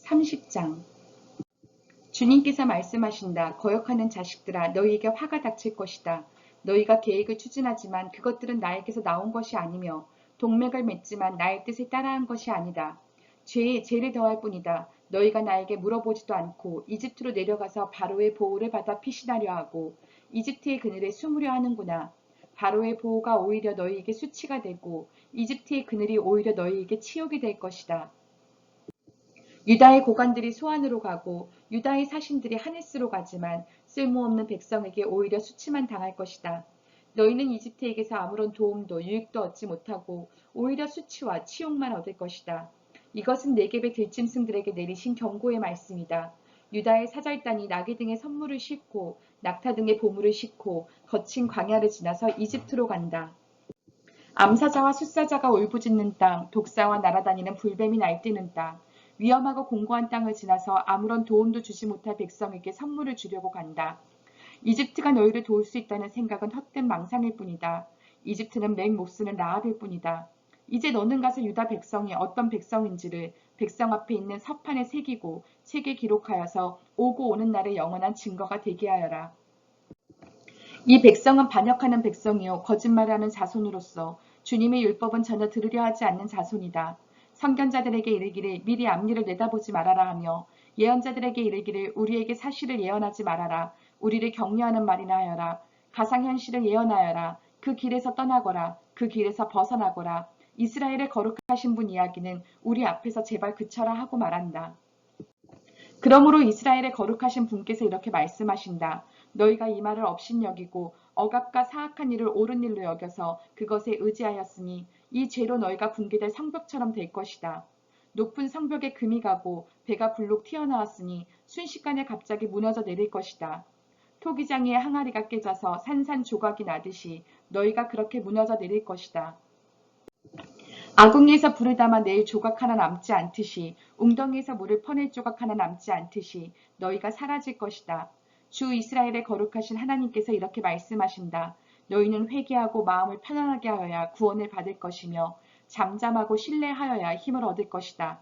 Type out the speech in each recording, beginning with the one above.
30장. 주님께서 말씀하신다. 거역하는 자식들아, 너희에게 화가 닥칠 것이다. 너희가 계획을 추진하지만 그것들은 나에게서 나온 것이 아니며 동맹을 맺지만 나의 뜻에 따라한 것이 아니다. 죄에 죄를 더할 뿐이다. 너희가 나에게 물어보지도 않고 이집트로 내려가서 바로의 보호를 받아 피신하려 하고 이집트의 그늘에 숨으려 하는구나. 바로의 보호가 오히려 너희에게 수치가 되고 이집트의 그늘이 오히려 너희에게 치욕이 될 것이다. 유다의 고관들이 소안으로 가고 유다의 사신들이 하네스로 가지만 쓸모없는 백성에게 오히려 수치만 당할 것이다. 너희는 이집트에게서 아무런 도움도 유익도 얻지 못하고 오히려 수치와 치욕만 얻을 것이다. 이것은 네겝의 들짐승들에게 내리신 경고의 말씀이다. 유다의 사절단이 나귀 등의 선물을 싣고 낙타 등의 보물을 싣고 거친 광야를 지나서 이집트로 간다. 암사자와 숫사자가 울부짖는 땅, 독사와 날아다니는 불뱀이 날뛰는 땅, 위험하고 공고한 땅을 지나서 아무런 도움도 주지 못할 백성에게 선물을 주려고 간다. 이집트가 너희를 도울 수 있다는 생각은 헛된 망상일 뿐이다. 이집트는 맹 못쓰는 라합일 뿐이다. 이제 너는 가서 유다 백성이 어떤 백성인지를 백성 앞에 있는 서판에 새기고 책에 기록하여서 오고 오는 날의 영원한 증거가 되게 하여라. 이 백성은 반역하는 백성이요 거짓말하는 자손으로서 주님의 율법은 전혀 들으려 하지 않는 자손이다. 선견자들에게 이르기를 미리 앞일을 내다보지 말아라 하며 예언자들에게 이르기를 우리에게 사실을 예언하지 말아라. 우리를 격려하는 말이나 하여라. 가상현실을 예언하여라. 그 길에서 떠나거라. 그 길에서 벗어나거라. 이스라엘의 거룩하신 분 이야기는 우리 앞에서 제발 그쳐라 하고 말한다. 그러므로 이스라엘의 거룩하신 분께서 이렇게 말씀하신다. 너희가 이 말을 업신여기고 억압과 사악한 일을 옳은 일로 여겨서 그것에 의지하였으니 이 죄로 너희가 붕괴될 성벽처럼 될 것이다. 높은 성벽에 금이 가고 배가 불룩 튀어나왔으니 순식간에 갑자기 무너져 내릴 것이다. 토기장이의 항아리가 깨져서 산산조각이 나듯이 너희가 그렇게 무너져 내릴 것이다. 아궁이에서 불을 담아 내일 조각 하나 남지 않듯이 웅덩이에서 물을 퍼낼 조각 하나 남지 않듯이 너희가 사라질 것이다. 주 이스라엘의 거룩하신 하나님께서 이렇게 말씀하신다. 너희는 회개하고 마음을 편안하게 하여야 구원을 받을 것이며 잠잠하고 신뢰하여야 힘을 얻을 것이다.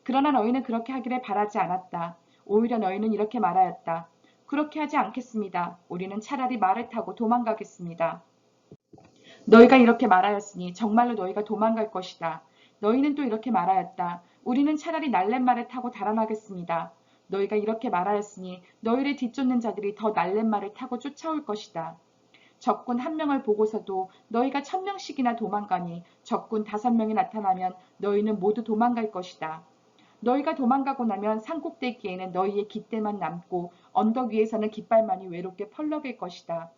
그러나 너희는 그렇게 하기를 바라지 않았다. 오히려 너희는 이렇게 말하였다. 그렇게 하지 않겠습니다. 우리는 차라리 말을 타고 도망가겠습니다. 너희가 이렇게 말하였으니 정말로 너희가 도망갈 것이다. 너희는 또 이렇게 말하였다. 우리는 차라리 날랫말을 타고 달아나겠습니다. 너희가 이렇게 말하였으니 너희를 뒤쫓는 자들이 더 날랫말을 타고 쫓아올 것이다. 적군 1명을 보고서도 너희가 1000명씩이나 도망가니 적군 5명이 나타나면 너희는 모두 도망갈 것이다. 너희가 도망가고 나면 산꼭대기에는 너희의 깃대만 남고 언덕 위에서는 깃발만이 외롭게 펄럭일 것이다.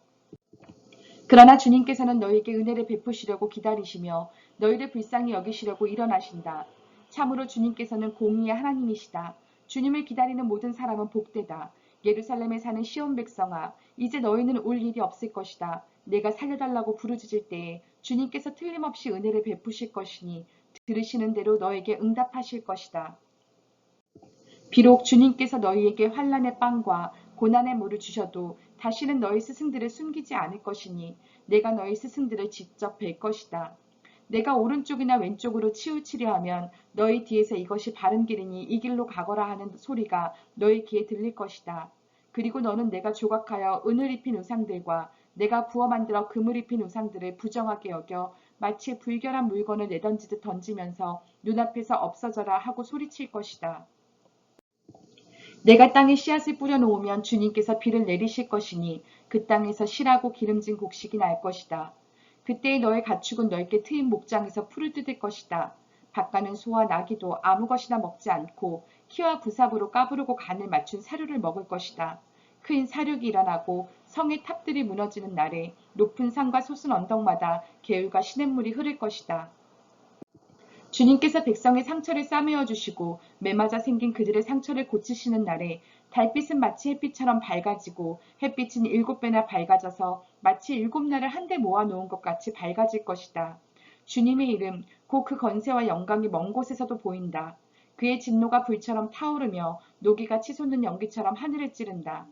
그러나 주님께서는 너희에게 은혜를 베푸시려고 기다리시며 너희를 불쌍히 여기시려고 일어나신다. 참으로 주님께서는 공의의 하나님이시다. 주님을 기다리는 모든 사람은 복되다. 예루살렘에 사는 시온 백성아, 이제 너희는 울 일이 없을 것이다. 내가 살려달라고 부르짖을 때에 주님께서 틀림없이 은혜를 베푸실 것이니 들으시는 대로 너에게 응답하실 것이다. 비록 주님께서 너희에게 환난의 빵과 고난의 물을 주셔도 다시는 너희 스승들을 숨기지 않을 것이니 내가 너희 스승들을 직접 뵐 것이다. 내가 오른쪽이나 왼쪽으로 치우치려 하면 너희 뒤에서 이것이 바른 길이니 이 길로 가거라 하는 소리가 너희 귀에 들릴 것이다. 그리고 너는 내가 조각하여 은을 입힌 우상들과 내가 부어 만들어 금을 입힌 우상들을 부정하게 여겨 마치 불결한 물건을 내던지듯 던지면서 눈앞에서 없어져라 하고 소리칠 것이다. 내가 땅에 씨앗을 뿌려놓으면 주님께서 비를 내리실 것이니 그 땅에서 실하고 기름진 곡식이 날 것이다. 그때에 너의 가축은 넓게 트인 목장에서 풀을 뜯을 것이다. 밭가는 소와 나귀도 아무 것이나 먹지 않고 키와 부삽으로 까부르고 간을 맞춘 사료를 먹을 것이다. 큰 사륙이 일어나고 성의 탑들이 무너지는 날에 높은 산과 솟은 언덕마다 개울과 시냇물이 흐를 것이다. 주님께서 백성의 상처를 싸매어 주시고 매맞아 생긴 그들의 상처를 고치시는 날에 달빛은 마치 햇빛처럼 밝아지고 햇빛은 7배나 밝아져서 마치 7날을 한데 모아놓은 것 같이 밝아질 것이다. 주님의 이름 곧 그 건세와 영광이 먼 곳에서도 보인다. 그의 진노가 불처럼 타오르며 노기가 치솟는 연기처럼 하늘을 찌른다.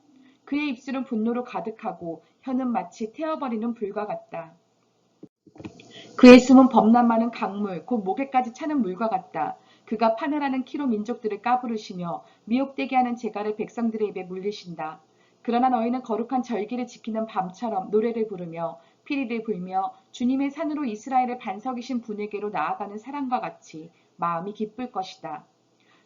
그의 입술은 분노로 가득하고 혀는 마치 태워버리는 불과 같다. 그의 숨은 범람 많은 강물, 곧 목에까지 차는 물과 같다. 그가 파멸하는 키로 민족들을 까부르시며 미혹되게 하는 재갈을 백성들의 입에 물리신다. 그러나 너희는 거룩한 절기를 지키는 밤처럼 노래를 부르며 피리를 불며 주님의 산으로 이스라엘의 반석이신 분에게로 나아가는 사람과 같이 마음이 기쁠 것이다.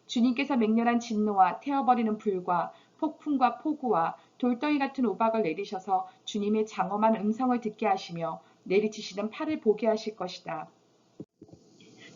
주님께서 맹렬한 진노와 태워버리는 불과 폭풍과 폭우와 돌덩이 같은 우박을 내리셔서 주님의 장엄한 음성을 듣게 하시며 내리치시는 팔을 보게 하실 것이다.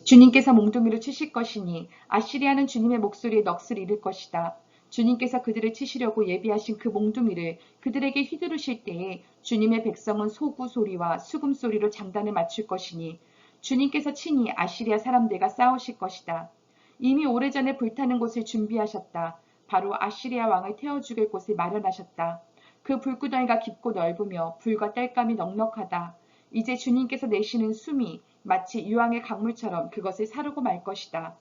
주님께서 몽둥이로 치실 것이니 아시리아는 주님의 목소리에 넋을 잃을 것이다. 주님께서 그들을 치시려고 예비하신 그 몽둥이를 그들에게 휘두르실 때에 주님의 백성은 소구 소리와 수금 소리로 장단을 맞출 것이니 주님께서 친히 아시리아 사람들과 싸우실 것이다. 이미 오래전에 불타는 곳을 준비하셨다. 바로 아시리아 왕을 태워 죽일 곳을 마련하셨다. 그 불구덩이가 깊고 넓으며 불과 땔감이 넉넉하다. 이제 주님께서 내시는 숨이 마치 유황의 강물처럼 그것을 사르고 말 것이다.